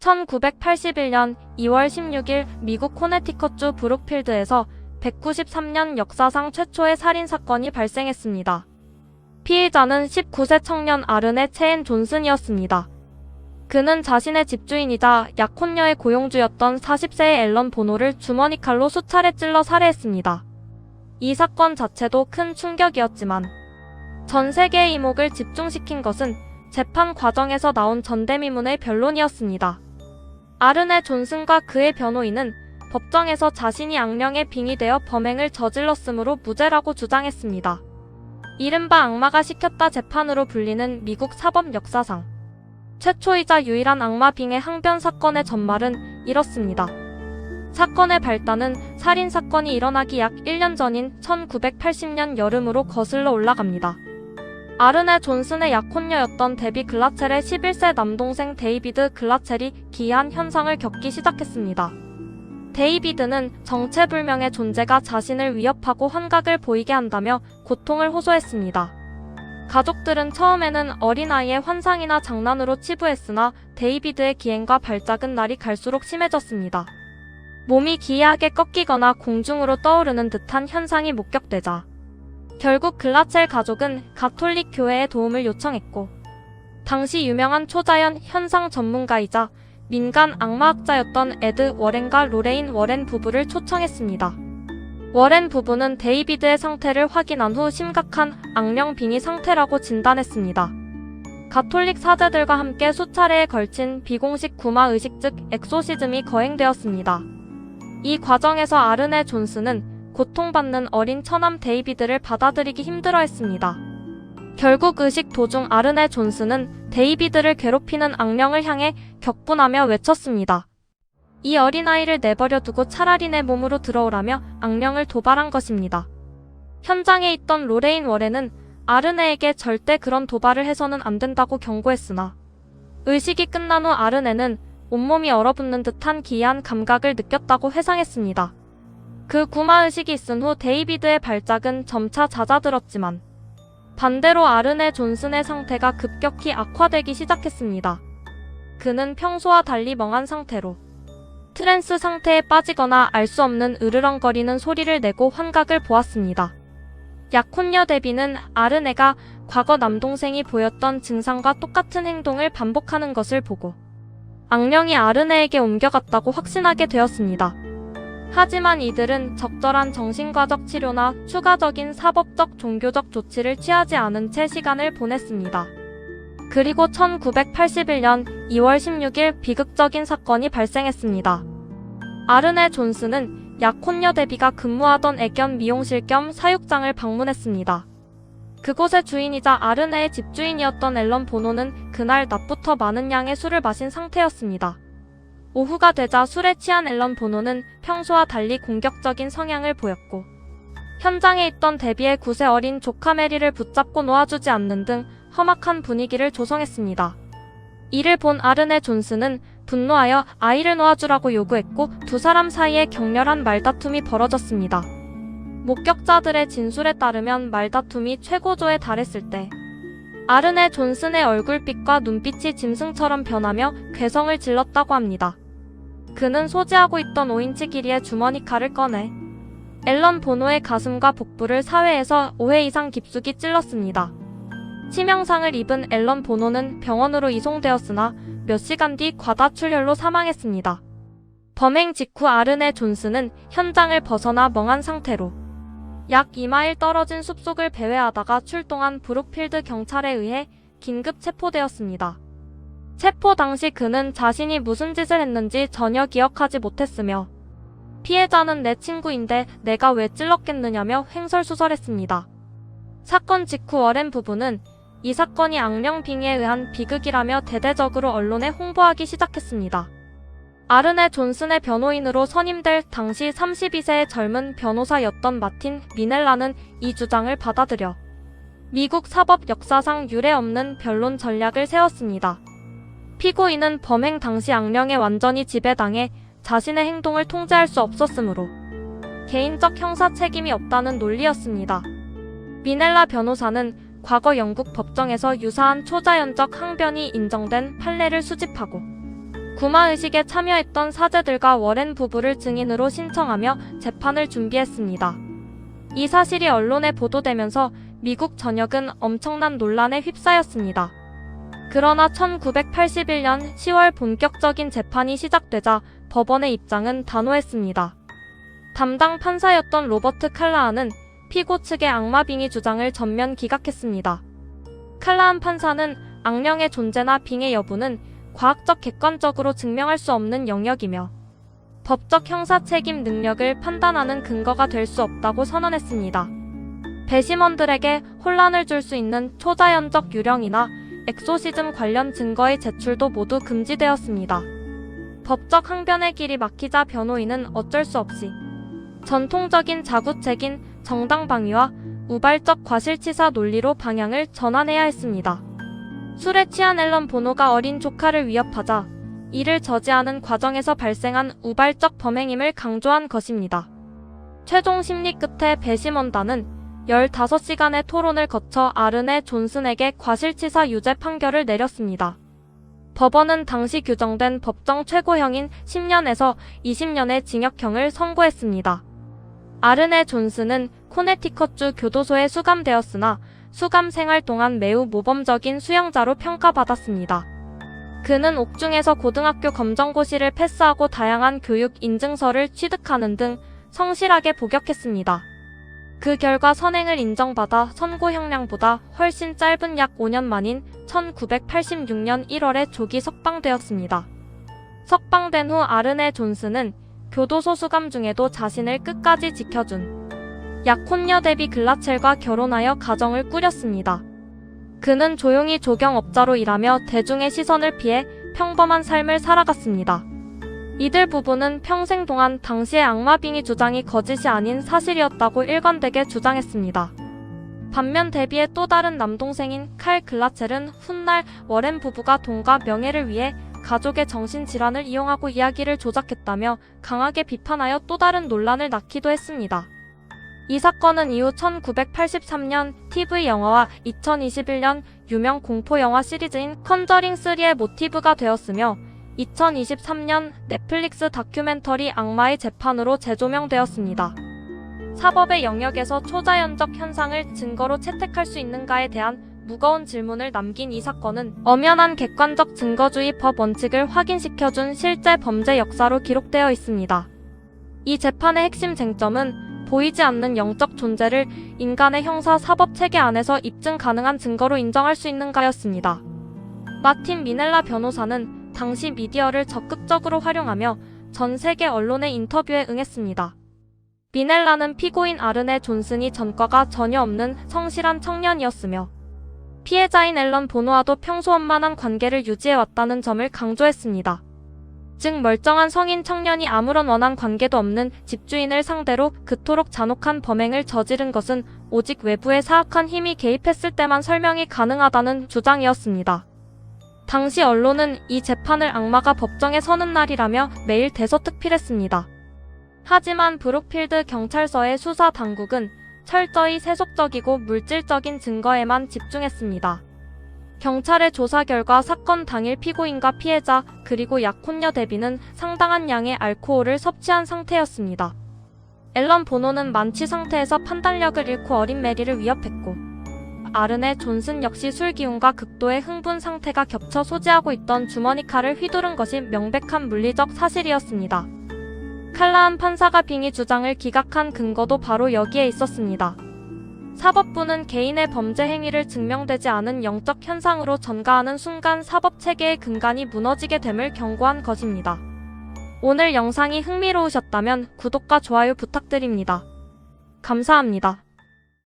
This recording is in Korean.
1981년 2월 16일 미국 코네티컷주 브룩필드에서 193년 역사상 최초의 살인사건이 발생했습니다. 피해자는 19세 청년 아르네 체엔 존슨이었습니다. 그는 자신의 집주인이자 약혼녀의 고용주였던 40세의 앨런 보노를 주머니 칼로 수차례 찔러 살해했습니다. 이 사건 자체도 큰 충격이었지만 전 세계의 이목을 집중시킨 것은 재판 과정에서 나온 전대미문의 변론이었습니다. 아르네 존슨과 그의 변호인은 법정에서 자신이 악령에 빙의되어 범행을 저질렀으므로 무죄라고 주장했습니다. 이른바 악마가 시켰다 재판으로 불리는 미국 사법 역사상 최초이자 유일한 악마 빙의 항변 사건의 전말은 이렇습니다. 사건의 발단은 살인사건이 일어나기 약 1년 전인 1980년 여름으로 거슬러 올라갑니다. 아르네 존슨의 약혼녀였던 데비 글라첼의 11세 남동생 데이비드 글라첼이 기이한 현상을 겪기 시작했습니다. 데이비드는 정체불명의 존재가 자신을 위협하고 환각을 보이게 한다며 고통을 호소했습니다. 가족들은 처음에는 어린아이의 환상이나 장난으로 치부했으나 데이비드의 기행과 발작은 날이 갈수록 심해졌습니다. 몸이 기이하게 꺾이거나 공중으로 떠오르는 듯한 현상이 목격되자 결국 글라첼 가족은 가톨릭 교회의 도움을 요청했고 당시 유명한 초자연 현상 전문가이자 민간 악마학자였던 에드 워렌과 로레인 워렌 부부를 초청했습니다. 워렌 부부는 데이비드의 상태를 확인한 후 심각한 악령 빙의 상태라고 진단했습니다. 가톨릭 사제들과 함께 수차례에 걸친 비공식 구마 의식 즉 엑소시즘이 거행되었습니다. 이 과정에서 아르네 존슨은 고통받는 어린 처남 데이비드를 받아들이기 힘들어했습니다. 결국 의식 도중 아르네 존슨은 데이비드를 괴롭히는 악령을 향해 격분하며 외쳤습니다. 이 어린아이를 내버려 두고 차라리 내 몸으로 들어오라며 악령을 도발한 것입니다. 현장에 있던 로레인 워렌은 아르네에게 절대 그런 도발을 해서는 안 된다고 경고했으나 의식이 끝난 후 아르네는 온몸이 얼어붙는 듯한 기이한 감각을 느꼈다고 회상했습니다. 그 구마의식이 있은 후 데이비드의 발작은 점차 잦아들었지만 반대로 아르네 존슨의 상태가 급격히 악화되기 시작했습니다. 그는 평소와 달리 멍한 상태로 트랜스 상태에 빠지거나 알 수 없는 으르렁거리는 소리를 내고 환각을 보았습니다. 약혼녀 데비는 아르네가 과거 남동생이 보였던 증상과 똑같은 행동을 반복하는 것을 보고 악령이 아르네에게 옮겨갔다고 확신하게 되었습니다. 하지만 이들은 적절한 정신과적 치료나 추가적인 사법적 종교적 조치를 취하지 않은 채 시간을 보냈습니다. 그리고 1981년 2월 16일 비극적인 사건이 발생했습니다. 아르네 존슨은 약혼녀 데비가 근무하던 애견 미용실 겸 사육장을 방문했습니다. 그곳의 주인이자 아르네의 집주인이었던 앨런 보노는 그날 낮부터 많은 양의 술을 마신 상태였습니다. 오후가 되자 술에 취한 앨런 보노는 평소와 달리 공격적인 성향을 보였고 현장에 있던 데비의 9세 어린 조카 메리를 붙잡고 놓아주지 않는 등 험악한 분위기를 조성했습니다. 이를 본 아르네 존슨은 분노하여 아이를 놓아주라고 요구했고 두 사람 사이에 격렬한 말다툼이 벌어졌습니다. 목격자들의 진술에 따르면 말다툼이 최고조에 달했을 때 아르네 존슨의 얼굴빛과 눈빛이 짐승처럼 변하며 괴성을 질렀다고 합니다. 그는 소지하고 있던 5인치 길이의 주머니 칼을 꺼내 앨런 보노의 가슴과 복부를 사회에서 5회 이상 깊숙이 찔렀습니다. 치명상을 입은 앨런 보노는 병원으로 이송되었으나 몇 시간 뒤 과다출혈로 사망했습니다. 범행 직후 아르네 존슨은 현장을 벗어나 멍한 상태로 약 2마일 떨어진 숲속을 배회하다가 출동한 브룩필드 경찰에 의해 긴급 체포되었습니다. 체포 당시 그는 자신이 무슨 짓을 했는지 전혀 기억하지 못했으며 피해자는 내 친구인데 내가 왜 찔렀겠느냐며 횡설수설했습니다. 사건 직후 워렌 부부는 이 사건이 악령 빙의에 의한 비극이라며 대대적으로 언론에 홍보하기 시작했습니다. 아르네 존슨의 변호인으로 선임될 당시 32세의 젊은 변호사였던 마틴 미넬라는 이 주장을 받아들여 미국 사법 역사상 유례없는 변론 전략을 세웠습니다. 피고인은 범행 당시 악령에 완전히 지배당해 자신의 행동을 통제할 수 없었으므로 개인적 형사 책임이 없다는 논리였습니다. 미넬라 변호사는 과거 영국 법정에서 유사한 초자연적 항변이 인정된 판례를 수집하고 구마의식에 참여했던 사제들과 워렌 부부를 증인으로 신청하며 재판을 준비했습니다. 이 사실이 언론에 보도되면서 미국 전역은 엄청난 논란에 휩싸였습니다. 그러나 1981년 10월 본격적인 재판이 시작되자 법원의 입장은 단호했습니다. 담당 판사였던 로버트 칼라한은 피고 측의 악마빙의 주장을 전면 기각했습니다. 칼라한 판사는 악령의 존재나 빙의 여부는 과학적 객관적으로 증명할 수 없는 영역이며 법적 형사 책임 능력을 판단하는 근거가 될 수 없다고 선언했습니다. 배심원들에게 혼란을 줄 수 있는 초자연적 유령이나 엑소시즘 관련 증거의 제출도 모두 금지되었습니다. 법적 항변의 길이 막히자 변호인은 어쩔 수 없이 전통적인 자구책인 정당방위와 우발적 과실치사 논리로 방향을 전환해야 했습니다. 술에 취한 앨런 보노가 어린 조카를 위협하자 이를 저지하는 과정에서 발생한 우발적 범행임을 강조한 것입니다. 최종 심리 끝에 배심원단은 15시간의 토론을 거쳐 아르네 존슨에게 과실치사 유죄 판결을 내렸습니다. 법원은 당시 규정된 법정 최고형인 10년에서 20년의 징역형을 선고했습니다. 아르네 존슨은 코네티컷주 교도소에 수감되었으나 수감 생활 동안 매우 모범적인 수용자로 평가받았습니다. 그는 옥중에서 고등학교 검정고시를 패스하고 다양한 교육 인증서를 취득하는 등 성실하게 복역했습니다. 그 결과 선행을 인정받아 선고 형량보다 훨씬 짧은 약 5년 만인 1986년 1월에 조기 석방되었습니다. 석방된 후 아르네 존슨은 교도소 수감 중에도 자신을 끝까지 지켜준 약혼녀 데비 글라첼과 결혼하여 가정을 꾸렸습니다. 그는 조용히 조경업자로 일하며 대중의 시선을 피해 평범한 삶을 살아갔습니다. 이들 부부는 평생 동안 당시의 악마빙의 주장이 거짓이 아닌 사실이었다고 일관되게 주장했습니다. 반면 데비의 또 다른 남동생인 칼 글라첼은 훗날 워렌 부부가 돈과 명예를 위해 가족의 정신질환을 이용하고 이야기를 조작했다며 강하게 비판하여 또 다른 논란을 낳기도 했습니다. 이 사건은 이후 1983년 TV 영화와 2021년 유명 공포 영화 시리즈인 컨저링3의 모티브가 되었으며 2023년 넷플릭스 다큐멘터리 악마의 재판으로 재조명되었습니다. 사법의 영역에서 초자연적 현상을 증거로 채택할 수 있는가에 대한 무거운 질문을 남긴 이 사건은 엄연한 객관적 증거주의 법 원칙을 확인시켜준 실제 범죄 역사로 기록되어 있습니다. 이 재판의 핵심 쟁점은 보이지 않는 영적 존재를 인간의 형사 사법 체계 안에서 입증 가능한 증거로 인정할 수 있는가였습니다. 마틴 미넬라 변호사는 당시 미디어를 적극적으로 활용하며 전 세계 언론의 인터뷰에 응했습니다. 미넬라는 피고인 아르네 존슨이 전과가 전혀 없는 성실한 청년이었으며 피해자인 앨런 보노와도 평소 원만한 관계를 유지해왔다는 점을 강조했습니다. 즉 멀쩡한 성인 청년이 아무런 원한 관계도 없는 집주인을 상대로 그토록 잔혹한 범행을 저지른 것은 오직 외부의 사악한 힘이 개입했을 때만 설명이 가능하다는 주장이었습니다. 당시 언론은 이 재판을 악마가 법정에 서는 날이라며 매일 대서특필했습니다. 하지만 브룩필드 경찰서의 수사 당국은 철저히 세속적이고 물질적인 증거에만 집중했습니다. 경찰의 조사 결과 사건 당일 피고인과 피해자 그리고 약혼녀 데비는 상당한 양의 알코올을 섭취한 상태였습니다. 앨런 보노는 만취 상태에서 판단력을 잃고 어린 메리를 위협했고 아르네 존슨 역시 술 기운과 극도의 흥분 상태가 겹쳐 소지하고 있던 주머니 칼을 휘두른 것이 명백한 물리적 사실이었습니다. 칼라한 판사가 빙의 주장을 기각한 근거도 바로 여기에 있었습니다. 사법부는 개인의 범죄 행위를 증명되지 않은 영적 현상으로 전가하는 순간 사법체계의 근간이 무너지게 됨을 경고한 것입니다. 오늘 영상이 흥미로우셨다면 구독과 좋아요 부탁드립니다. 감사합니다.